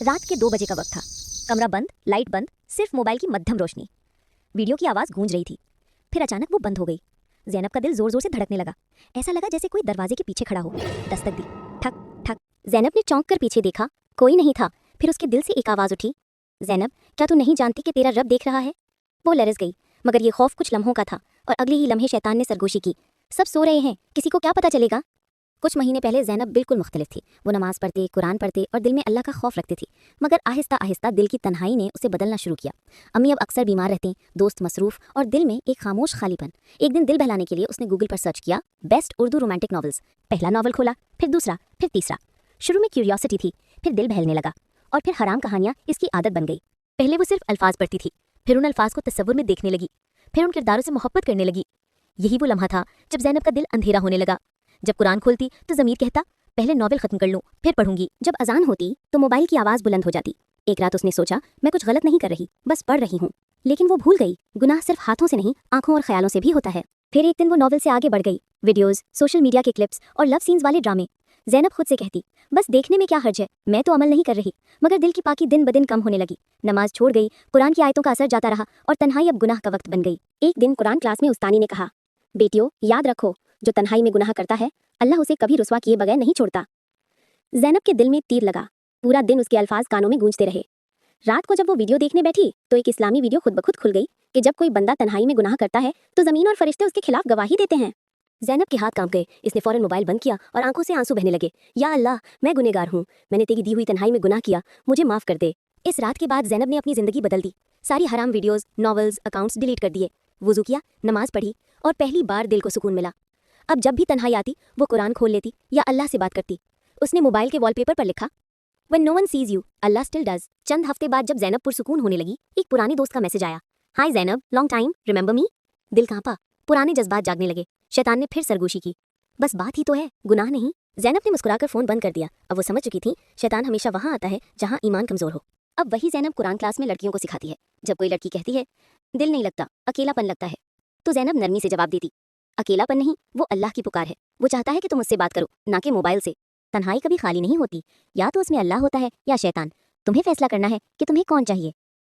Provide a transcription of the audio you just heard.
रात के 2 बजे का वक्त था। कमरा बंद, लाइट बंद, सिर्फ मोबाइल की मध्यम रोशनी। वीडियो की आवाज़ गूंज रही थी। फिर अचानक वो बंद हो गई। ज़ैनब का दिल ज़ोर ज़ोर से धड़कने लगा। ऐसा लगा जैसे कोई दरवाजे के पीछे खड़ा हो। दस्तक दी, ठक ठक। ज़ैनब ने चौंक कर पीछे देखा, कोई नहीं था। फिर उसके दिल से एक आवाज़ उठी, ज़ैनब, क्या तू नहीं जानती कि तेरा रब देख रहा है? वो लरज़ गई, मगर ये खौफ कुछ लम्हों का था और अगले ही लम्हे शैतान ने सरगोशी की। सब सो रहे हैं, किसी को क्या पता चलेगा? कुछ महीने पहले ज़ैनब बिल्कुल मुख्तलिफ थी। वो नमाज़ पढ़ते, कुरान पढ़ते और दिल में अल्लाह का खौफ रखती थी। मगर आहिस्ता आहिस्ता दिल की तन्हाई ने उसे बदलना शुरू किया। अम्मी अब अक्सर बीमार रहती, दोस्त मसरूफ़ और दिल में एक खामोश खालीपन। एक दिन दिल बहलाने के लिए उसने गूगल पर सर्च किया, बेस्ट उर्दू रोमांटिक नॉवेल्स। पहला नॉवल खोला, फिर दूसरा, फिर तीसरा। शुरू में क्यूरियोसिटी थी, फिर दिल बहलने लगा और फिर हराम कहानियाँ इसकी आदत बन गई। पहले वो सिर्फ अल्फाज पढ़ती थी, फिर उन अल्फाज को तसव्वुर में देखने लगी, फिर उन किरदारों से मोहब्बत करने लगी। यही वो लम्हा था जब ज़ैनब का दिल अंधेरा होने लगा। जब कुरान खोलती तो ज़मीर कहता, पहले नॉवेल ख़त्म कर लूँ, फिर पढ़ूंगी। जब अजान होती तो मोबाइल की आवाज़ बुलंद हो जाती। एक रात उसने सोचा, मैं कुछ गलत नहीं कर रही, बस पढ़ रही हूँ। लेकिन वो भूल गई, गुनाह सिर्फ हाथों से नहीं, आंखों और ख्यालों से भी होता है। फिर एक दिन वो नॉवेल से आगे बढ़ गई। वीडियोज़, सोशल मीडिया के क्लिप्स और लव सीन्स वाले ड्रामे। ज़ैनब खुद से कहती, बस देखने में क्या हर्ज है, मैं तो अमल नहीं कर रही। मगर दिल की पाकी दिन ब दिन कम होने लगी। नमाज छोड़ गई, कुरान की आयतों का असर जाता रहा और तन्हाई अब गुनाह का वक्त बन गई। एक दिन कुरान क्लास में उस्तानी ने कहा, बेटियों, याद रखो, जो तन्हाई में गुनाह करता है, अल्लाह उसे कभी रुसवा किए बगैर नहीं छोड़ता। ज़ैनब के दिल में तीर लगा। पूरा दिन उसके अल्फाज कानों में गूंजते रहे। रात को जब वो वीडियो देखने बैठी तो एक इस्लामी वीडियो खुद ब खुद खुल गई कि जब कोई बंदा तन्हाई में गुनाह करता है तो ज़मीन और फरिश्ते उसके खिलाफ गवाही देते हैं। ज़ैनब के हाथ कांप गए। इसने फौरन मोबाइल बंद किया और आंखों से आंसू बहने लगे। या अल्लाह, मैं गुनहगार हूँ, मैंने तेरी दी हुई तन्हाई में गुनाह किया, मुझे माफ़ कर दे। इस रात के बाद ज़ैनब ने अपनी ज़िंदगी बदल दी। सारी हराम वीडियोज़, नॉवेल्स, अकाउंट्स डिलीट कर दिए। वुज़ू किया, नमाज पढ़ी और पहली बार दिल को सुकून मिला। अब जब भी तन्हाई आती वो कुरान खोल लेती या अल्लाह से बात करती। उसने मोबाइल के वॉलपेपर पर लिखा, When no one sees you, Allah still does। चंद हफ्ते बाद जब ज़ैनब पुरसुकून होने लगी, एक पुराने दोस्त का मैसेज आया, hi Zainab, long time, remember me? दिल कांपा, पुराने जज्बात जागने लगे। शैतान ने फिर सरगोशी की, बस बात ही तो है, गुनाह नहीं। ज़ैनब ने मुस्कुराकर फ़ोन बंद कर दिया। अब वो समझ चुकी थी, शैतान हमेशा वहाँ आता है जहाँ ईमान कमज़ोर हो। अब वही ज़ैनब कुरान क्लास में लड़कियों को सिखाती है। जब कोई लड़की कहती है, दिल नहीं लगता, अकेलापन लगता है, तो ज़ैनब नरमी से जवाब देती, अकेलापन नहीं, वो अल्लाह की पुकार है। वो चाहता है कि तुम उससे बात करो, ना कि मोबाइल से। तन्हाई कभी खाली नहीं होती, या तो उसमें अल्लाह होता है या शैतान। तुम्हें फैसला करना है कि तुम्हें कौन चाहिए।